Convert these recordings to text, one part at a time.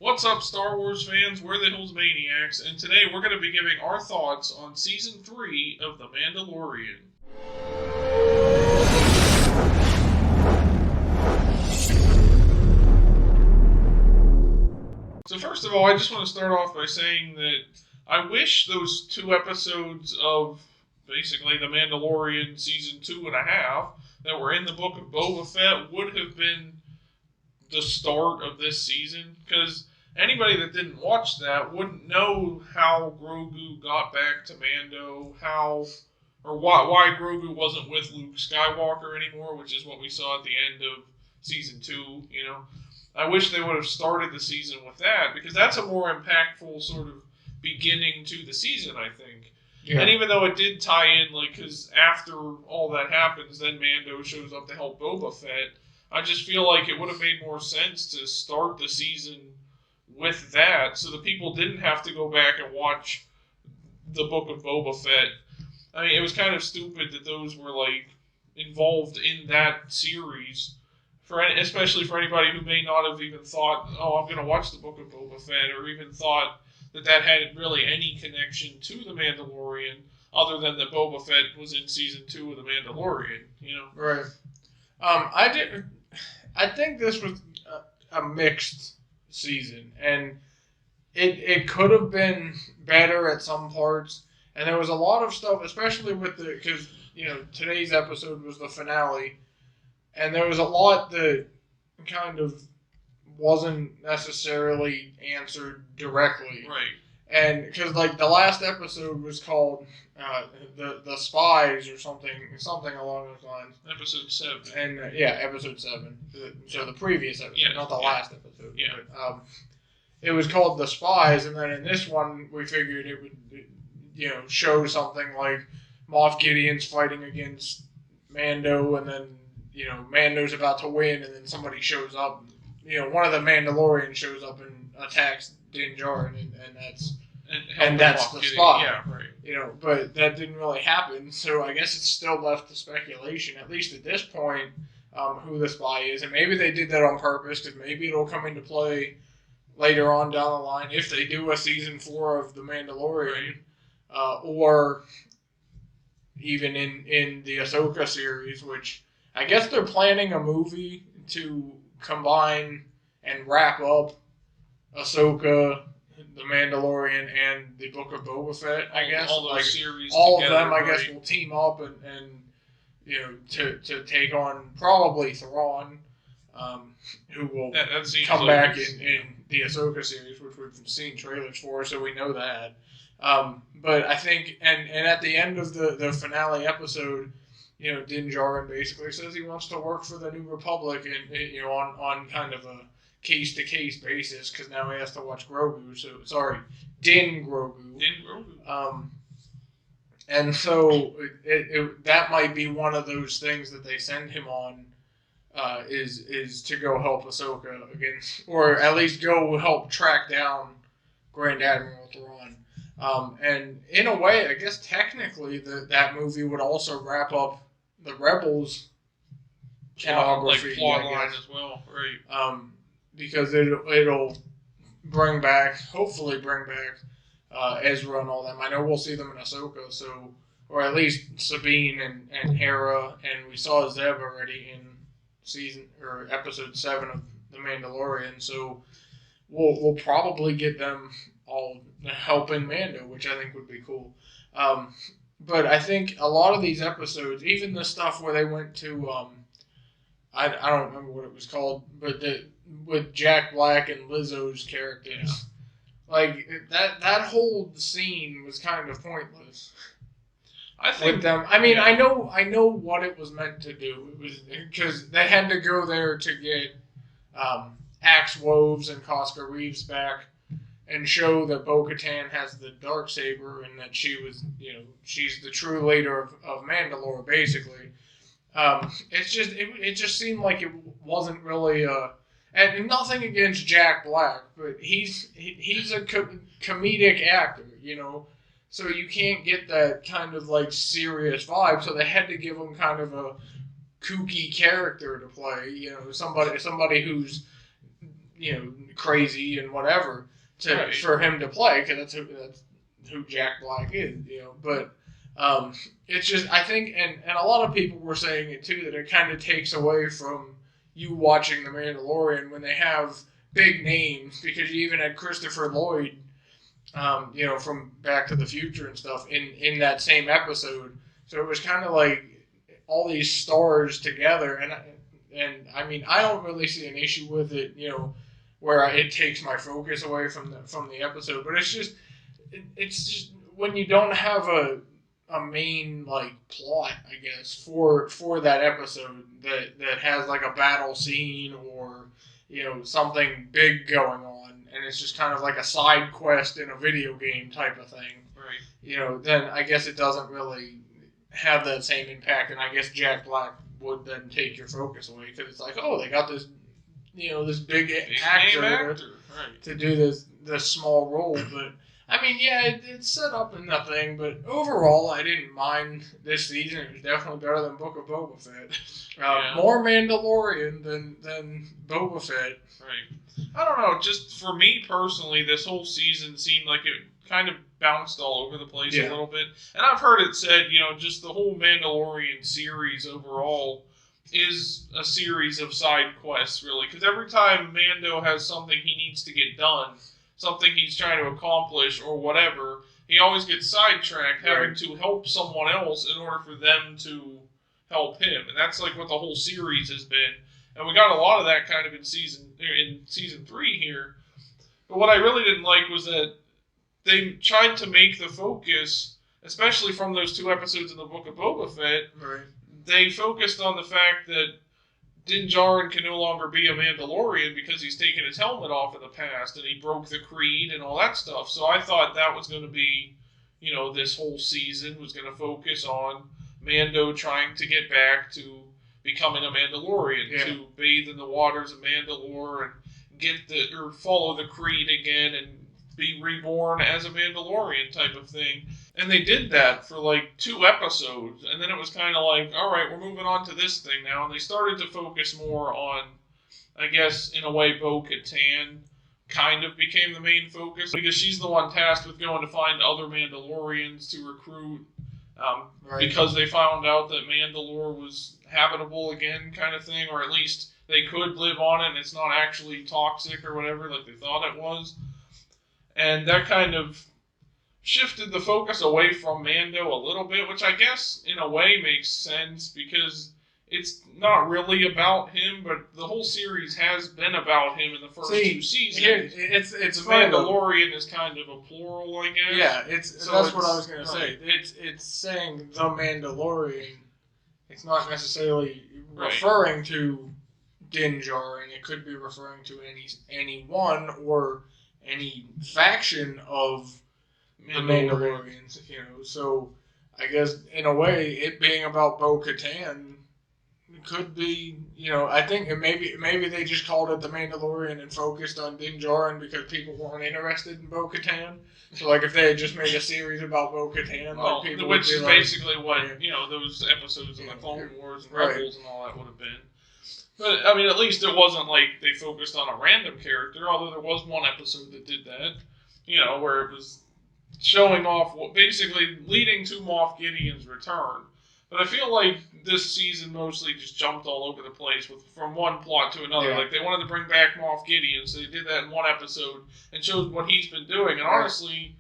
What's up, Star Wars fans? We're the Hills Maniacs, and today we're going to be giving our thoughts on Season 3 of The Mandalorian. So first of all, I just want to start off by saying that I wish those 2 episodes of basically The Mandalorian Season 2.5 that were in the Book of Boba Fett would have been the start of this season, because anybody that didn't watch that wouldn't know how Grogu got back to Mando, why Grogu wasn't with Luke Skywalker anymore, which is what we saw at the end of Season 2, I wish they would have started the season with that, because that's a more impactful sort of beginning to the season, I think. Yeah. And even though it did tie in, because after all that happens, then Mando shows up to help Boba Fett, I just feel like it would have made more sense to start the season with that, so that people didn't have to go back and watch the Book of Boba Fett. I mean, it was kind of stupid that those were, involved in that series, especially for anybody who may not have even thought, oh, I'm going to watch the Book of Boba Fett, or even thought that had really any connection to The Mandalorian, other than that Boba Fett was in Season 2 of The Mandalorian, Right. I think this was a mixed season, and it could have been better at some parts, and there was a lot of stuff, especially with because today's episode was the finale, and there was a lot that kind of wasn't necessarily answered directly, right? And because the last episode was called the Spies or something along those lines. Episode 7. And episode 7. So the previous episode, not the last episode. Yeah. But, it was called The Spies, and then in this one we figured it would show something like Moff Gideon's fighting against Mando, and then Mando's about to win, and then somebody shows up. One of the Mandalorians shows up and attacks Din Djarin, and that's the spy. Yeah, right. But that didn't really happen, so I guess it's still left to speculation, at least at this point, who the spy is. And maybe they did that on purpose, because maybe it'll come into play later on down the line if they do a Season 4 of The Mandalorian, or even in the Ahsoka series, which I guess they're planning a movie to combine and wrap up Ahsoka, The Mandalorian, and the Book of Boba Fett, I guess. All those series all together, of them, I guess, will team up and to take on probably Thrawn, who will come back in the Ahsoka series, which we've seen trailers for, so we know that. But I think, and at the end of the finale episode, Din Djarin basically says he wants to work for the New Republic, and on kind of a case-to-case basis, because now he has to watch Grogu. So sorry, Din Grogu. And so that might be one of those things that they send him on, is to go help Ahsoka against, or at least go help track down Grand Admiral Thrawn. And in a way, I guess technically that movie would also wrap up the Rebels iconography, plot line as well, right? Because it'll hopefully bring back Ezra and all them. I know we'll see them in Ahsoka, or at least Sabine and Hera, and we saw Zeb already in episode 7 of The Mandalorian. So we'll probably get them all helping Mando, which I think would be cool. But I think a lot of these episodes, even the stuff where they went to, I don't remember what it was called, but with Jack Black and Lizzo's characters, that whole scene was kind of pointless. I think with them. I mean, I know what it was meant to do. It was because they had to go there to get Axe Woves and Koska Reeves back, and show that Bo-Katan has the Darksaber, and that she was, she's the true leader of Mandalore, basically. It just seemed like it wasn't really and nothing against Jack Black, but he's a comedic actor, so you can't get that kind of serious vibe. So they had to give him kind of a kooky character to play, somebody who's crazy and whatever for him to play, because that's who Jack Black is, But it's just, I think, and a lot of people were saying it too, that it kind of takes away from you watching The Mandalorian when they have big names, because you even had Christopher Lloyd, from Back to the Future and stuff in that same episode. So it was kind of like all these stars together, and I mean, I don't really see an issue with it, where it takes my focus away from the episode. But it's just when you don't have a main plot, I guess, for that episode that has like a battle scene or something big going on, and it's just kind of like a side quest in a video game type of thing. Right. Then I guess it doesn't really have that same impact, and I guess Jack Black would then take your focus away, because it's like, oh, they got this this big actor to do this small role. But I mean, yeah, it's set up in the thing, but overall I didn't mind this season. It was definitely better than Book of Boba Fett. More Mandalorian than Boba Fett. Right. I don't know, just for me personally, this whole season seemed like it kind of bounced all over the place a little bit. And I've heard it said, just the whole Mandalorian series overall is a series of side quests, really. Because every time Mando has something he needs to get done, something he's trying to accomplish or whatever, he always gets sidetracked having to help someone else in order for them to help him. And that's like what the whole series has been. And we got a lot of that kind of in season 3 here. But what I really didn't like was that they tried to make the focus, especially from those 2 episodes in the Book of Boba Fett, they focused on the fact that Din Djarin can no longer be a Mandalorian because he's taken his helmet off in the past and he broke the creed and all that stuff. So I thought that was going to be, this whole season was going to focus on Mando trying to get back to becoming a Mandalorian, to bathe in the waters of Mandalore and follow the creed again and be reborn as a Mandalorian type of thing. And they did that for like 2 episodes, and then it was kind of like, all right, we're moving on to this thing now. And they started to focus more on, I guess, in a way, Bo-Katan kind of became the main focus, because she's the one tasked with going to find other Mandalorians to recruit, because they found out that Mandalore was habitable again, kind of thing, or at least they could live on it and it's not actually toxic or whatever like they thought it was. And that kind of shifted the focus away from Mando a little bit, which I guess in a way makes sense, because it's not really about him, but the whole series has been about him in the first 2 seasons. It's Mandalorian is kind of a plural, I guess. Yeah, that's what I was going to say. It's saying the Mandalorian. It's not necessarily referring to Din Djarin. It could be referring to anyone or any faction of the Mandalorians, So I guess in a way, it being about Bo-Katan could be, I think maybe they just called it The Mandalorian and focused on Din Djarin because people weren't interested in Bo-Katan. So like if they had just made a series about Bo-Katan, people which would is be basically what those episodes of the Clone Wars and Rebels and all that would have been. But I mean, at least it wasn't like they focused on a random character. Although there was one episode that did that, where it was showing off basically leading to Moff Gideon's return. But I feel like this season mostly just jumped all over the place from one plot to another. Yeah. Like, they wanted to bring back Moff Gideon, so they did that in one episode and showed what he's been doing. And honestly,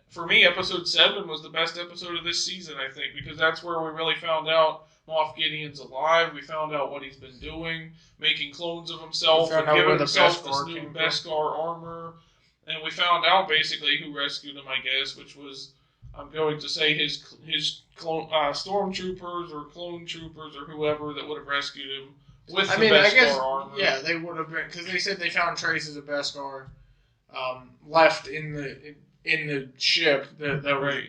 for me, episode 7 was the best episode of this season, I think, because that's where we really found out Moff Gideon's alive. We found out what he's been doing, making clones of himself and giving himself this new Beskar armor. And we found out basically who rescued him, I guess, which was, I'm going to say, his stormtroopers or clone troopers or whoever that would have rescued him with the Beskar armor. Yeah, they would have been, because they said they found traces of Beskar left in the ship that was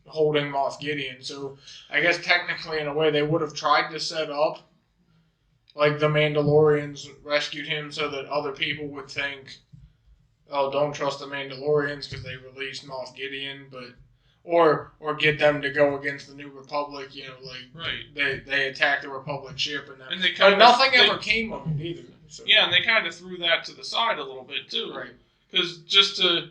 holding Moff Gideon. So I guess technically, in a way, they would have tried to set up like the Mandalorians rescued him so that other people would think, oh, don't trust the Mandalorians because they released Moff Gideon, or get them to go against the New Republic. Right. They attack the Republic ship and but nothing ever came of it either. So. Yeah, and they kind of threw that to the side a little bit too. Right. Because just to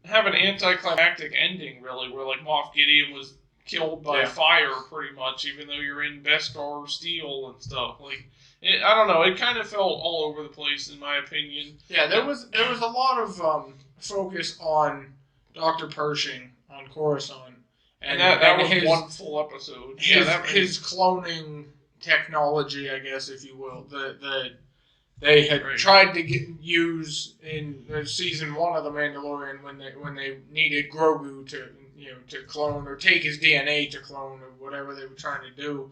have an anticlimactic ending, really, where like Moff Gideon was killed by fire, pretty much, even though you're in Beskar steel and stuff. I don't know. It kind of felt all over the place, in my opinion. Yeah, there was a lot of focus on Dr. Pershing on Coruscant, and that was one full episode. His cloning technology, I guess, if you will, that they had tried to use in season 1 of The Mandalorian when they needed Grogu to clone or take his DNA to clone or whatever they were trying to do.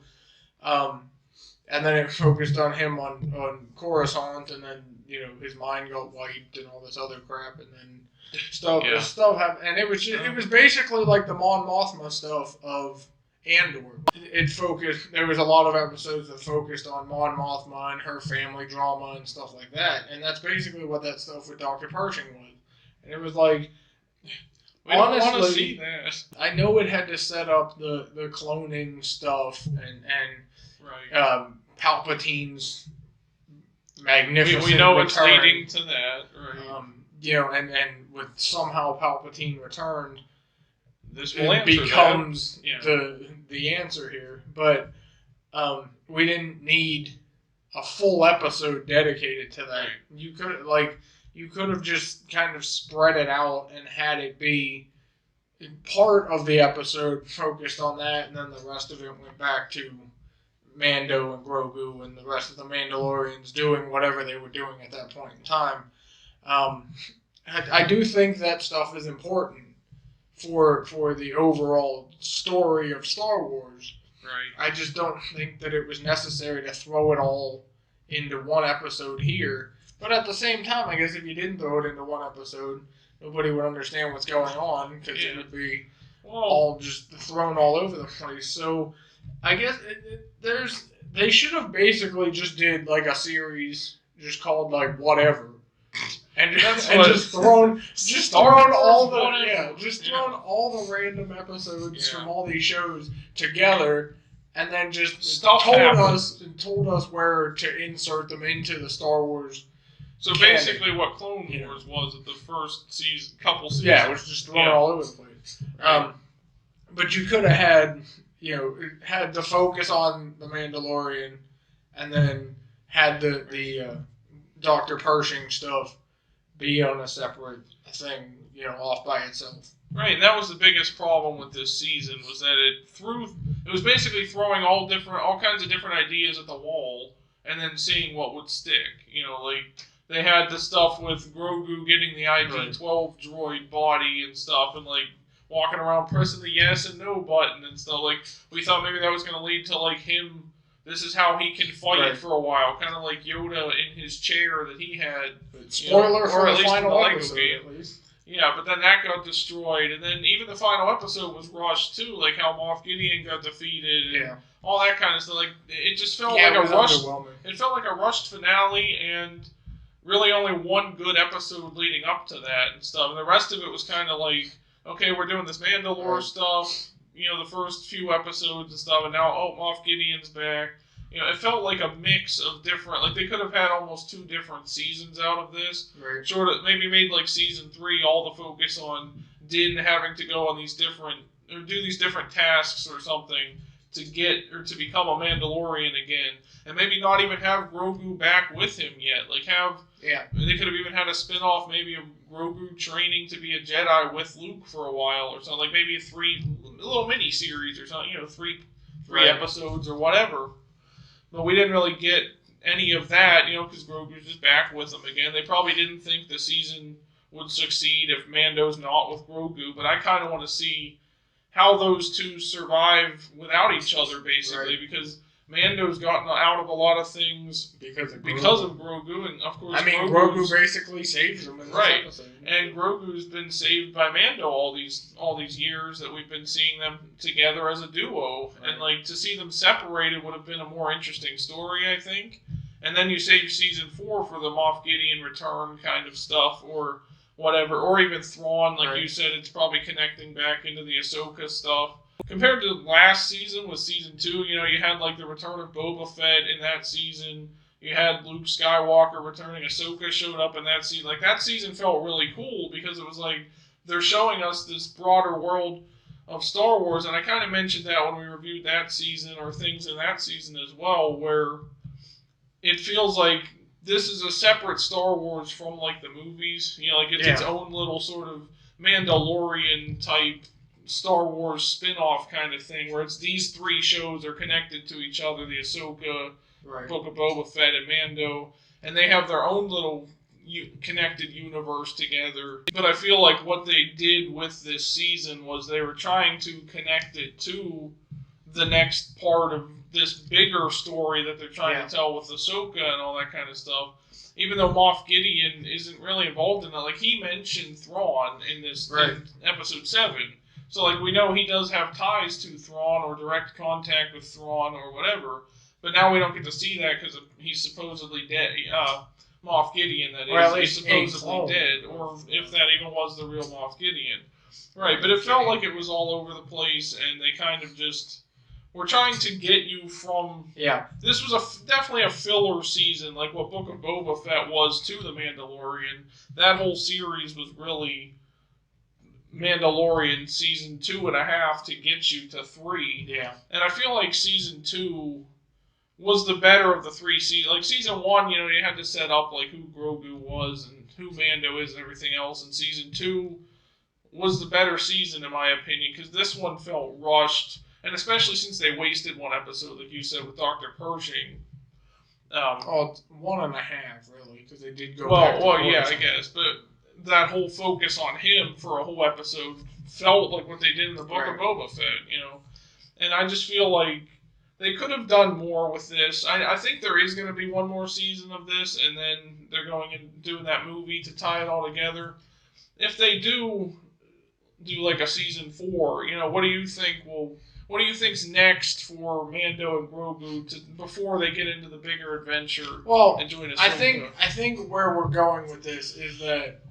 And then it focused on him on Coruscant, and then his mind got wiped and all this other crap, and then stuff happened. And it was basically like the Mon Mothma stuff of Andor. There was a lot of episodes that focused on Mon Mothma and her family drama and stuff like that, and that's basically what that stuff with Dr. Pershing was. And it was like, honestly, want to see that. I know it had to set up the cloning stuff and Palpatine's magnificent we know return. It's leading to that, right? And with somehow Palpatine returned, this will it becomes the answer here. But we didn't need a full episode dedicated to that. Right. You could have just kind of spread it out and had it be part of the episode focused on that, and then the rest of it went back to Mando and Grogu and the rest of the Mandalorians doing whatever they were doing at that point in time. I do think that stuff is important for the overall story of Star Wars. Right. I just don't think that it was necessary to throw it all into one episode here. But at the same time, I guess if you didn't throw it into one episode, nobody would understand what's going on, because it would be all just thrown all over the place. So I guess they should have basically just did like a series just called like whatever, and just thrown all the random episodes from all these shows together, and then just told us where to insert them into the Star Wars. So basically, what Clone Wars was at the first couple seasons. Yeah, it was just thrown all over the place. Right. But you could have had the focus on the Mandalorian, and then had the Dr. Pershing stuff be on a separate thing, off by itself. Right, and that was the biggest problem with this season, was that it was basically throwing all kinds of different ideas at the wall, and then seeing what would stick. They had the stuff with Grogu getting the ID-12 droid body and stuff, and walking around pressing the yes and no button and stuff. We thought maybe that was going to lead to him. This is how he can fight for a while, kind of like Yoda in his chair that he had. Spoiler for the final episode, game. At least. Yeah, but then that got destroyed, and then even the final episode was rushed too, like how Moff Gideon got defeated, and all that kind of stuff. It just felt like a rushed. It felt like a rushed finale, and really only one good episode leading up to that and stuff. And the rest of it was kind of like, okay, we're doing this Mandalore stuff, the first few episodes and stuff, and now, Moff Gideon's back. It felt like a mix of different, they could have had almost 2 different seasons out of this. Right. Sort of, maybe made season 3 all the focus on Din having to go on do these different tasks or something to get, or to become a Mandalorian again. And maybe not even have Grogu back with him yet. They could have even had a spin-off, maybe of Grogu training to be a Jedi with Luke for a while or something. Maybe a little mini-series or something, 3 episodes or whatever. But we didn't really get any of that, because Grogu's just back with them again. They probably didn't think the season would succeed if Mando's not with Grogu, but I kind of want to see how those two survive without each other, basically, because Mando's gotten out of a lot of things because of Grogu, and of course, Grogu basically saves him in this episode. And Grogu's been saved by Mando all these years that we've been seeing them together as a duo, and to see them separated would have been a more interesting story, I think. And then you save season 4 for the Moff Gideon return kind of stuff, or whatever, or even Thrawn, like Right. you said, it's probably connecting back into the Ahsoka stuff. Compared to last season with season 2, you know, you had like the return of Boba Fett in that season. You had Luke Skywalker returning. Ahsoka showed up in that season. Like, that season felt really cool because it was like they're showing us this broader world of Star Wars. And I kind of mentioned that when we reviewed that season, or things in that season as well, where it feels like this is a separate Star Wars from like the movies. You know, like it's its own little sort of Mandalorian type Star Wars spin-off kind of thing, where it's these 3 shows are connected to each other: the Ahsoka, Right. Book of Boba Fett, and Mando, and they have their own little connected universe together. But I feel like what they did with this season was they were trying to connect it to the next part of this bigger story that they're trying to tell with Ahsoka and all that kind of stuff. Even though Moff Gideon isn't really involved in that, like, he mentioned Thrawn in this in episode 7. So, like, we know he does have ties to Thrawn or direct contact with Thrawn or whatever. But now we don't get to see that because he's supposedly dead. Moff Gideon, that or is, at least he's supposedly dead, or if that even was the real Moff Gideon. Right, but it felt like it was all over the place, and they kind of just were trying to get you from... Yeah. This was definitely a filler season, like what Book of Boba Fett was to The Mandalorian. That whole series was really Mandalorian season 2.5 to get you to 3. Yeah. And I feel like season 2 was the better of the 3 seasons. Like, season 1, you know, you had to set up, like, who Grogu was and who Mando is and everything else. And season 2 was the better season, in my opinion, because this one felt rushed. And especially since they wasted 1 episode, like you said, with Dr. Pershing. 1.5, really, because they did go back to yeah, I guess. But that whole focus on him for a whole episode felt like what they did in the Book of Boba Fett, you know. And I just feel like they could have done more with this. I think there is going to be 1 more season of this, and then they're going and doing that movie to tie it all together. If they do like a season 4, you know, what do you think's next for Mando and Grogu before they get into the bigger adventure? Well, and join I think where we're going with this is that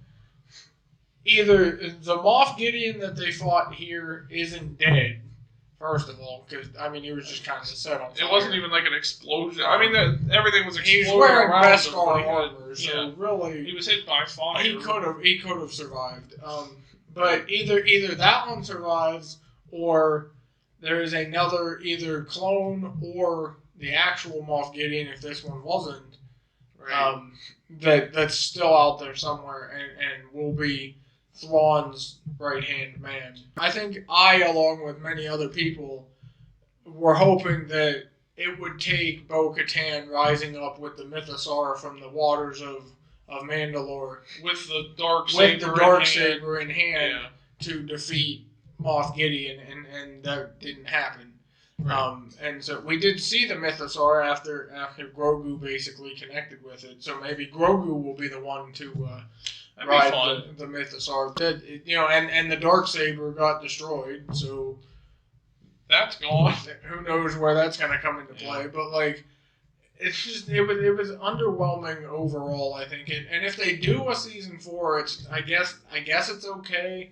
either the Moff Gideon that they fought here isn't dead. First of all, because, I mean, he was just kind of set on fire. It wasn't even like an explosion. I mean, everything was exploding. He was wearing around Beskar him, armor, so really... He was hit by fire. He could have survived. But either that one survives, or there is another either clone or the actual Moff Gideon, if this one wasn't, that's still out there somewhere and will be Thrawn's right-hand man. I think along with many other people, were hoping that it would take Bo-Katan rising up with the Mythosaur from the waters of Mandalore with the Darksaber in hand to defeat Moff Gideon, and that didn't happen. Right. And so we did see the Mythosaur after Grogu basically connected with it. So maybe Grogu will be the one to ride the Mythosaur. You know, and the Darksaber got destroyed, so that's gone. Who knows where that's going to come into play? Yeah. But like, it's just it was underwhelming overall, I think. And if they do a season 4, it's I guess it's okay.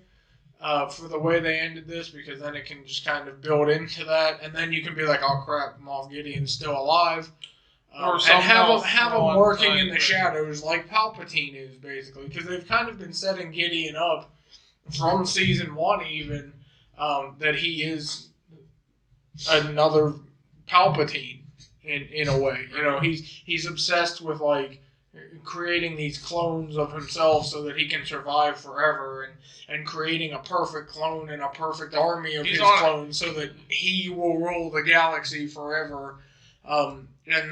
For the way they ended this, because then it can just kind of build into that, and then you can be like, "Oh crap, Moff Gideon's still alive," and have him working in the shadows like Palpatine is basically, because they've kind of been setting Gideon up from season 1 even that he is another Palpatine in a way. You know, he's obsessed with like creating these clones of himself so that he can survive forever, and creating a perfect clone and a perfect army of his clones so that he will rule the galaxy forever.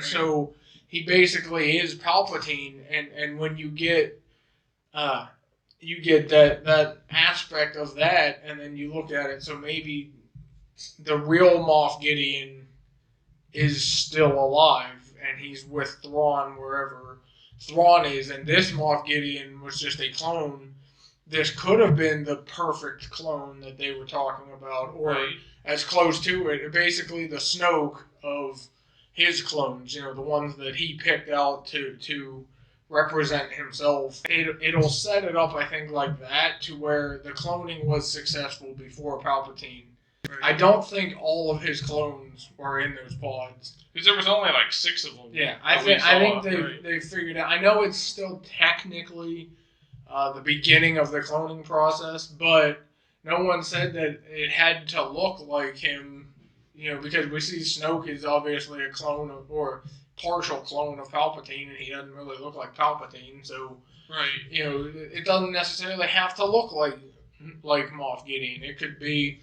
So he basically is Palpatine, and when you get that aspect of that, and then you look at it, so maybe the real Moff Gideon is still alive, and he's with Thrawn wherever Thrawn is, and this Moff Gideon was just a clone. This could have been the perfect clone that they were talking about, or as close to it. Basically, the Snoke of his clones. You know, the ones that he picked out to represent himself. It'll set it up, I think, like that to where the cloning was successful before Palpatine. Right. I don't think all of his clones were in those pods. Because there was only like 6 of them. Yeah, I think they figured out. I know it's still technically the beginning of the cloning process, but no one said that it had to look like him. Because we see Snoke is obviously a clone or partial clone of Palpatine, and he doesn't really look like Palpatine. So, right. It doesn't necessarily have to look like Moff Gideon. It could be,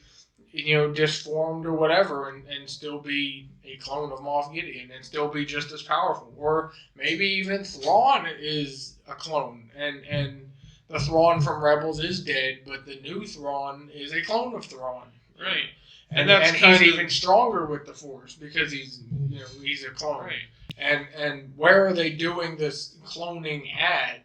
disformed or whatever, and still be a clone of Moff Gideon, and still be just as powerful. Or maybe even Thrawn is a clone, and the Thrawn from Rebels is dead, but the new Thrawn is a clone of Thrawn. Right. And he's even stronger with the Force because he's a clone. Right. And where are they doing this cloning at?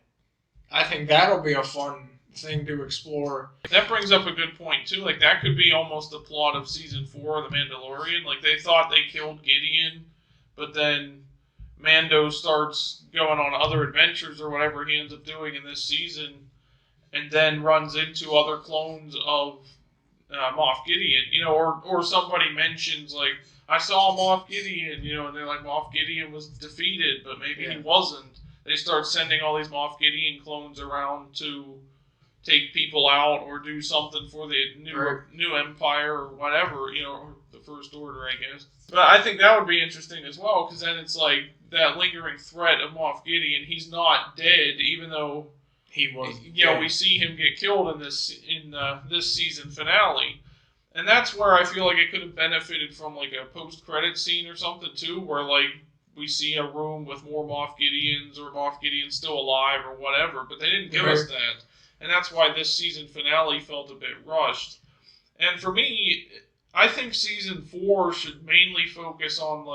I think that'll be a fun thing to explore. That brings up a good point too. Like that could be almost the plot of season 4 of The Mandalorian. Like they thought they killed Gideon, but then Mando starts going on other adventures or whatever he ends up doing in this season, and then runs into other clones of Moff Gideon, or somebody mentions like, I saw Moff Gideon, and they're like, Moff Gideon was defeated, but maybe he wasn't. They start sending all these Moff Gideon clones around to take people out or do something for the new Empire or whatever, or the First Order, I guess. But I think that would be interesting as well, because then it's like that lingering threat of Moff Gideon. He's not dead, even though he was. We see him get killed in this season finale, and that's where I feel like it could have benefited from like a post-credit scene or something too, where like we see a room with more Moff Gideons or Moff Gideon's still alive or whatever, but they didn't give us that, and that's why this season finale felt a bit rushed. And for me, I think season 4 should mainly focus on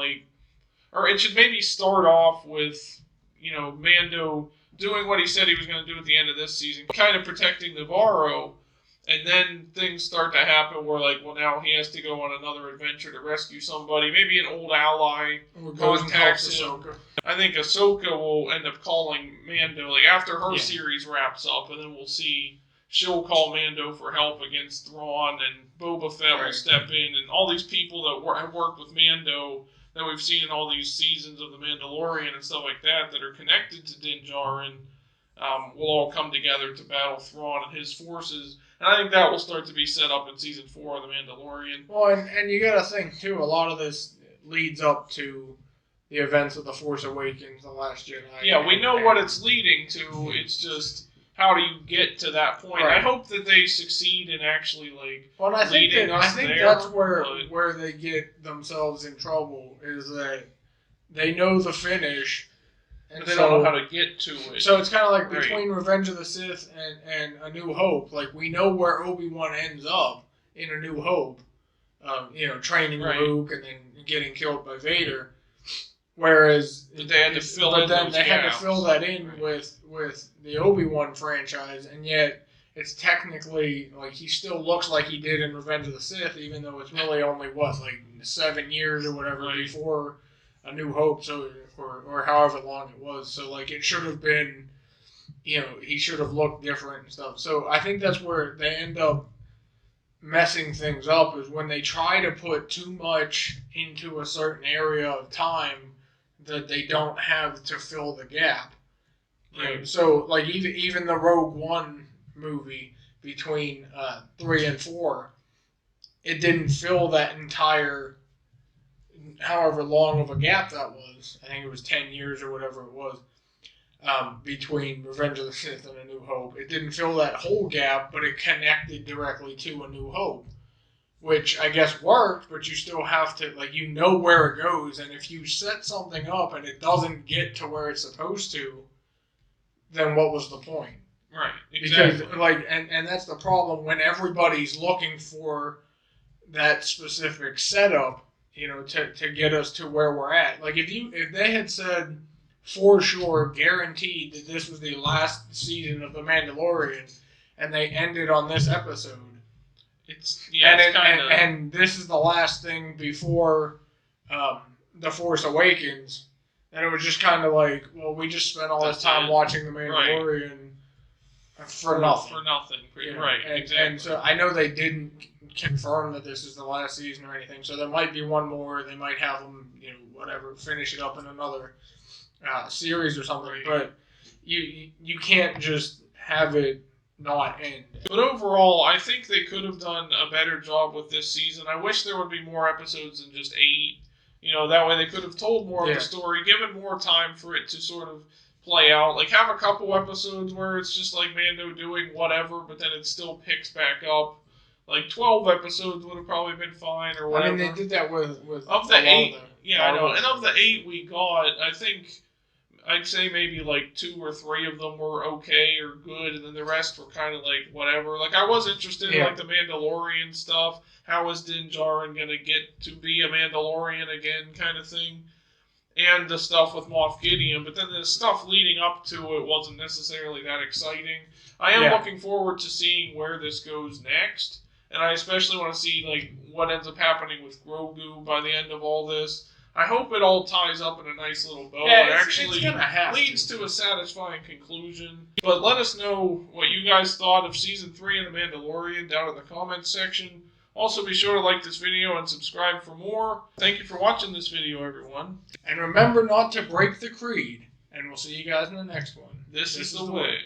or it should maybe start off with Mando doing what he said he was going to do at the end of this season, kind of protecting Navarro, and then things start to happen where, now he has to go on another adventure to rescue somebody, maybe an old ally, contacts him. I think Ahsoka will end up calling Mando, after her series wraps up, and then we'll see she'll call Mando for help against Thrawn, and Boba Fett will step in, and all these people that have worked with Mando that we've seen in all these seasons of The Mandalorian and stuff like that are connected to Din Djarin, will all come together to battle Thrawn and his forces. And I think that will start to be set up in season 4 of The Mandalorian. Well, and you gotta think, too, a lot of this leads up to the events of The Force Awakens, The Last Jedi. Yeah, we know what it's leading to. It's just, how do you get to that point? Right. I hope that they succeed in actually leading us there. I think that's where they get themselves in trouble, is that they know the finish, and they don't know how to get to it. So it's kind of like between Revenge of the Sith and A New Hope. Like, we know where Obi-Wan ends up in A New Hope, training Luke and then getting killed by Vader. Whereas they had to fill that in with the Obi-Wan franchise, and yet it's technically he still looks like he did in Revenge of the Sith, even though it's really only 7 years or whatever before A New Hope, so or however long it was. So it should have been, he should have looked different and stuff. So I think that's where they end up messing things up, is when they try to put too much into a certain area of time that they don't have to fill the gap. Right. So, even the Rogue One movie between 3 and 4, it didn't fill that entire, however long of a gap that was. I think it was 10 years or whatever it was, between Revenge of the Sith and A New Hope. It didn't fill that whole gap, but it connected directly to A New Hope, which I guess worked, but you still have to, where it goes, and if you set something up and it doesn't get to where it's supposed to, then what was the point? Right, exactly. Because, and that's the problem when everybody's looking for that specific setup, to get us to where we're at. If they had said, for sure, guaranteed that this was the last season of The Mandalorian, and they ended on this episode, and this is the last thing before The Force Awakens, And it was just kind of like, well, we just spent all this time watching The Mandalorian for nothing. For nothing, You know? right? Exactly. And so I know they didn't confirm that this is the last season or anything, so there might be one more. They might have them, whatever, finish it up in another series or something. Right. But you can't just have it not end. But overall, I think they could have done a better job with this season. I wish there would be more episodes than just 8. That way they could have told more of the story, given more time for it to sort of play out. Like, have a couple episodes where it's just like Mando doing whatever, but then it still picks back up. Like 12 episodes would have probably been fine, or whatever. I mean, they did that with of the 8. Yeah, I know. And of the 8 we got, I think I'd say maybe like 2 or 3 of them were okay or good, and then the rest were kind of like whatever. Like, I was interested in like the Mandalorian stuff. How is Din Djarin gonna get to be a Mandalorian again, kind of thing, and the stuff with Moff Gideon. But then the stuff leading up to it wasn't necessarily that exciting. I am looking forward to seeing where this goes next, and I especially want to see like what ends up happening with Grogu by the end of all this. I hope it all ties up in a nice little bow. Yeah, it actually leads to a satisfying conclusion. But let us know what you guys thought of Season 3 of The Mandalorian down in the comments section. Also, be sure to like this video and subscribe for more. Thank you for watching this video, everyone. And remember not to break the creed. And we'll see you guys in the next one. This is the way.